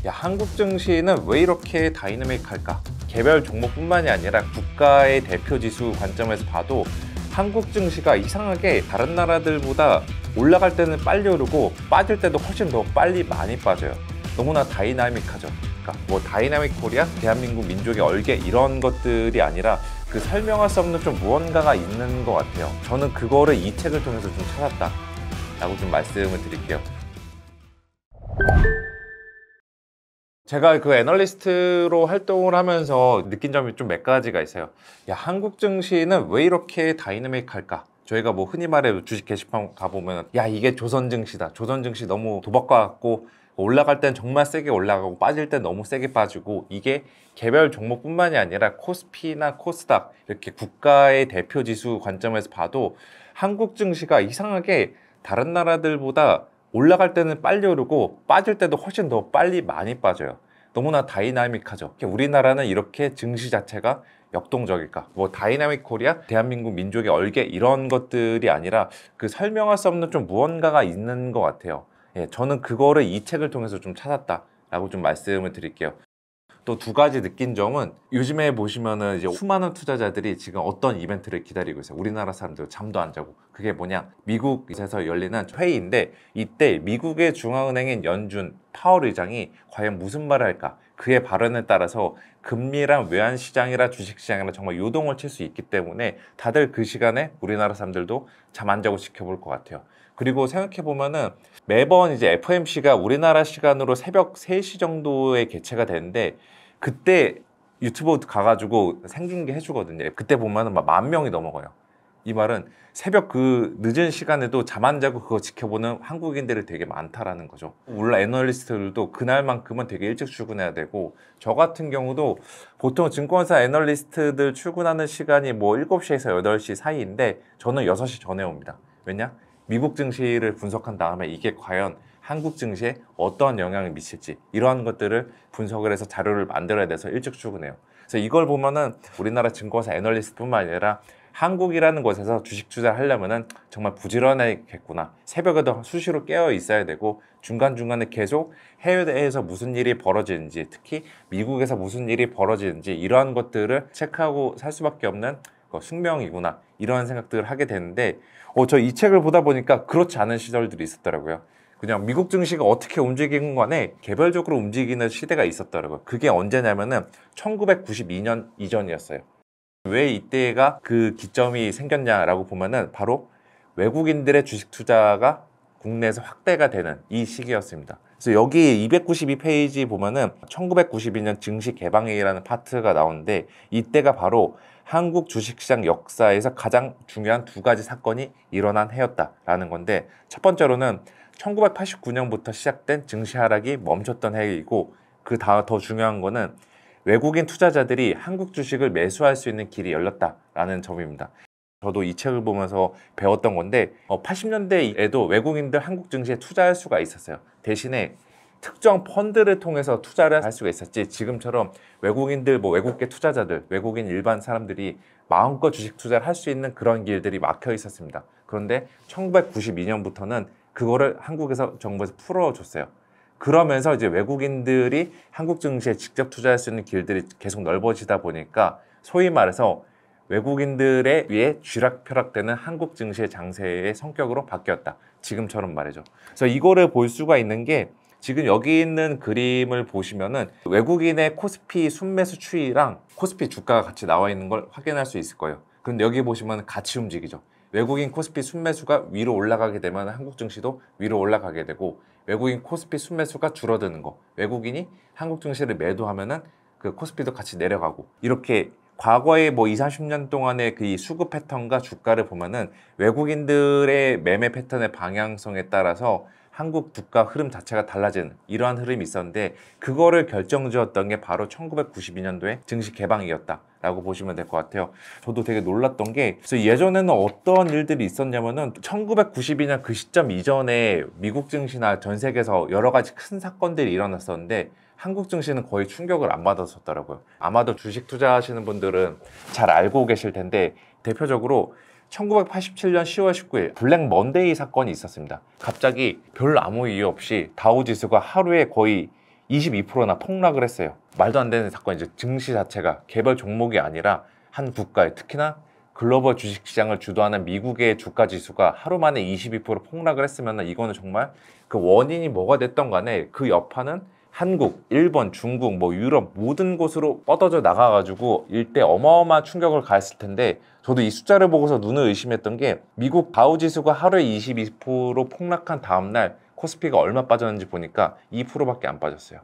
야, 한국 증시는 왜 이렇게 다이내믹할까? 개별 종목뿐만이 아니라 국가의 대표 지수 관점에서 봐도 한국 증시가 이상하게 다른 나라들보다 올라갈 때는 빨리 오르고 빠질 때도 훨씬 더 빨리 많이 빠져요. 너무나 다이나믹하죠. 그러니까 뭐 다이나믹 코리아, 대한민국 민족의 얼개 이런 것들이 아니라 그 설명할 수 없는 좀 무언가가 있는 것 같아요. 저는 그거를 이 책을 통해서 좀 찾았다 라고 좀 말씀을 드릴게요. 제가 그 애널리스트로 활동을 하면서 느낀 점이 좀 몇 가지가 있어요. 야, 한국 증시는 왜 이렇게 다이내믹할까? 저희가 뭐 흔히 말해 주식 게시판 가보면 야, 이게 조선 증시다. 조선 증시 너무 도박과 같고 올라갈 땐 정말 세게 올라가고 빠질 땐 너무 세게 빠지고, 이게 개별 종목뿐만이 아니라 코스피나 코스닥 이렇게 국가의 대표 지수 관점에서 봐도 한국 증시가 이상하게 다른 나라들보다 올라갈 때는 빨리 오르고 빠질 때도 훨씬 더 빨리 많이 빠져요. 너무나 다이나믹하죠. 우리나라는 이렇게 증시 자체가 역동적일까? 뭐 다이나믹 코리아, 대한민국 민족의 얼개 이런 것들이 아니라 그 설명할 수 없는 좀 무언가가 있는 것 같아요. 예, 저는 그거를 이 책을 통해서 좀 찾았다라고 좀 말씀을 드릴게요. 또 두 가지 느낀 점은, 요즘에 보시면은 이제 수많은 투자자들이 지금 어떤 이벤트를 기다리고 있어요. 우리나라 사람들 잠도 안 자고. 그게 뭐냐? 미국에서 열리는 회의인데, 이때 미국의 중앙은행인 연준 파월 의장이 과연 무슨 말을 할까? 그의 발언에 따라서 금리랑 외환시장이라 주식시장이라 정말 요동을 칠 수 있기 때문에 다들 그 시간에 우리나라 사람들도 잠 안 자고 지켜볼 것 같아요. 그리고 생각해보면은 매번 이제 FOMC가 우리나라 시간으로 새벽 3시 정도에 개최가 되는데, 그때 유튜브 가가지고 생중계 해주거든요. 그때 보면은 막 10,000명이 넘어가요. 이 말은 새벽 그 늦은 시간에도 잠 안 자고 그거 지켜보는 한국인들이 되게 많다라는 거죠. 물론 애널리스트들도 그날만큼은 되게 일찍 출근해야 되고, 저 같은 경우도 보통 증권사 애널리스트들 출근하는 시간이 뭐 7시에서 8시 사이인데 저는 6시 전에 옵니다. 왜냐? 미국 증시를 분석한 다음에 이게 과연 한국 증시에 어떠한 영향을 미칠지, 이러한 것들을 분석을 해서 자료를 만들어야 돼서 일찍 출근해요. 그래서 이걸 보면은 우리나라 증권사 애널리스트뿐만 아니라 한국이라는 곳에서 주식 투자를 하려면은 정말 부지런하겠구나. 새벽에도 수시로 깨어 있어야 되고, 중간중간에 계속 해외에서 무슨 일이 벌어지는지, 특히 미국에서 무슨 일이 벌어지는지 이러한 것들을 체크하고 살 수밖에 없는 숙명이구나, 이런 생각들을 하게 되는데, 저 이 책을 보다 보니까 그렇지 않은 시절들이 있었더라고요. 그냥 미국 증시가 어떻게 움직이는 간에 개별적으로 움직이는 시대가 있었더라고요. 그게 언제냐면은 1992년 이전이었어요. 왜 이때가 그 기점이 생겼냐라고 보면은 바로 외국인들의 주식 투자가 국내에서 확대가 되는 이 시기였습니다. 그래서 여기 292페이지 보면은 1992년 증시 개방이라는 파트가 나오는데, 이때가 바로 한국 주식시장 역사에서 가장 중요한 두 가지 사건이 일어난 해였다라는 건데, 첫 번째로는 1989년부터 시작된 증시 하락이 멈췄던 해이고, 그 다음 더 중요한 거는 외국인 투자자들이 한국 주식을 매수할 수 있는 길이 열렸다라는 점입니다. 저도 이 책을 보면서 배웠던 건데, 80년대에도 외국인들 한국 증시에 투자할 수가 있었어요. 대신에 특정 펀드를 통해서 투자를 할 수가 있었지, 지금처럼 외국인들, 뭐 외국계 투자자들, 외국인 일반 사람들이 마음껏 주식 투자를 할 수 있는 그런 길들이 막혀 있었습니다. 그런데 1992년부터는 그거를 한국에서 정부에서 풀어줬어요. 그러면서 이제 외국인들이 한국 증시에 직접 투자할 수 있는 길들이 계속 넓어지다 보니까 소위 말해서 외국인들에 의해 쥐락펴락되는 한국 증시의 장세의 성격으로 바뀌었다. 지금처럼 말이죠. 그래서 이거를 볼 수가 있는 게, 지금 여기 있는 그림을 보시면은 외국인의 코스피 순매수 추이랑 코스피 주가가 같이 나와 있는 걸 확인할 수 있을 거예요. 그런데 여기 보시면 같이 움직이죠. 외국인 코스피 순매수가 위로 올라가게 되면 한국 증시도 위로 올라가게 되고, 외국인 코스피 순매수가 줄어드는 거, 외국인이 한국 증시를 매도하면은 그 코스피도 같이 내려가고, 이렇게 과거에 뭐 20, 30년 동안의 그 이 수급 패턴과 주가를 보면은 외국인들의 매매 패턴의 방향성에 따라서 한국 주가 흐름 자체가 달라지는 이러한 흐름이 있었는데, 그거를 결정지었던 게 바로 1992년도에 증시 개방이었다라고 보시면 될 것 같아요. 저도 되게 놀랐던 게, 그래서 예전에는 어떤 일들이 있었냐면은 1992년 그 시점 이전에 미국 증시나 전 세계에서 여러 가지 큰 사건들이 일어났었는데 한국 증시는 거의 충격을 안 받았었더라고요. 아마도 주식 투자하시는 분들은 잘 알고 계실 텐데, 대표적으로 1987년 10월 19일 블랙 먼데이 사건이 있었습니다. 갑자기 별 아무 이유 없이 다우지수가 하루에 거의 22%나 폭락을 했어요. 말도 안 되는 사건이죠. 증시 자체가 개별 종목이 아니라 한 국가의, 특히나 글로벌 주식시장을 주도하는 미국의 주가 지수가 하루 만에 22% 폭락을 했으면 이거는 정말 그 원인이 뭐가 됐던 간에 그 여파는 한국, 일본, 중국, 뭐 유럽 모든 곳으로 뻗어져 나가가지고 일대 어마어마한 충격을 가했을 텐데, 저도 이 숫자를 보고서 눈을 의심했던 게 미국 다우지수가 하루에 22% 폭락한 다음날 코스피가 얼마 빠졌는지 보니까 2%밖에 안 빠졌어요.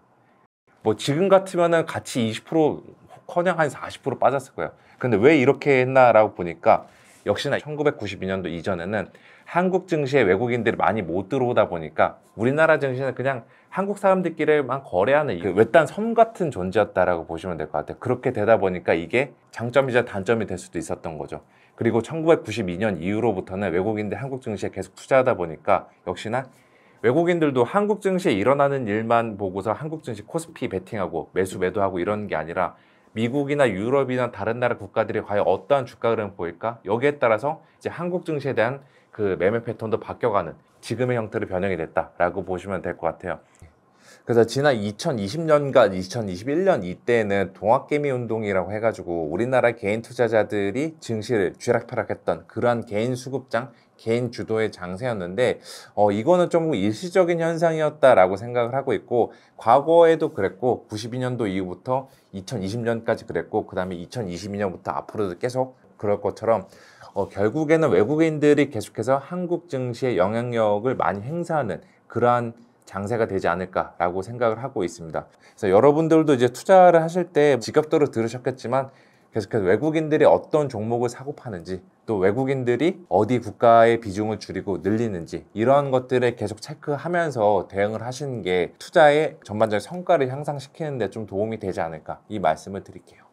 뭐 지금 같으면은 같이 20%커녕 한 40% 빠졌을 거예요. 근데 왜 이렇게 했나라고 보니까 역시나 1992년도 이전에는 한국 증시에 외국인들이 많이 못 들어오다 보니까 우리나라 증시는 그냥 한국 사람들끼리만 거래하는 그 외딴 섬 같은 존재였다라고 보시면 될 것 같아요. 그렇게 되다 보니까 이게 장점이자 단점이 될 수도 있었던 거죠. 그리고 1992년 이후로부터는 외국인들 한국 증시에 계속 투자하다 보니까 역시나 외국인들도 한국 증시에 일어나는 일만 보고서 한국 증시 코스피 베팅하고 매수 매도하고 이러는 게 아니라 미국이나 유럽이나 다른 나라 국가들이 과연 어떠한 주가 흐름을 보일까? 여기에 따라서 이제 한국 증시에 대한 그 매매 패턴도 바뀌어가는 지금의 형태로 변형이 됐다라고 보시면 될 것 같아요. 그래서 지난 2020년과 2021년 이때는 동학개미 운동이라고 해가지고 우리나라 개인 투자자들이 증시를 쥐락펴락했던 그러한 개인 수급장, 개인 주도의 장세였는데 이거는 좀 일시적인 현상이었다라고 생각을 하고 있고, 과거에도 그랬고 92년도 이후부터 2020년까지 그랬고, 그 다음에 2022년부터 앞으로도 계속 그럴 것처럼 결국에는 외국인들이 계속해서 한국 증시의 영향력을 많이 행사하는 그러한 장세가 되지 않을까라고 생각을 하고 있습니다. 그래서 여러분들도 이제 투자를 하실 때 직업도로 들으셨겠지만 계속해서 외국인들이 어떤 종목을 사고 파는지, 또 외국인들이 어디 국가의 비중을 줄이고 늘리는지, 이러한 것들을 계속 체크하면서 대응을 하시는 게 투자의 전반적인 성과를 향상시키는 데 좀 도움이 되지 않을까, 이 말씀을 드릴게요.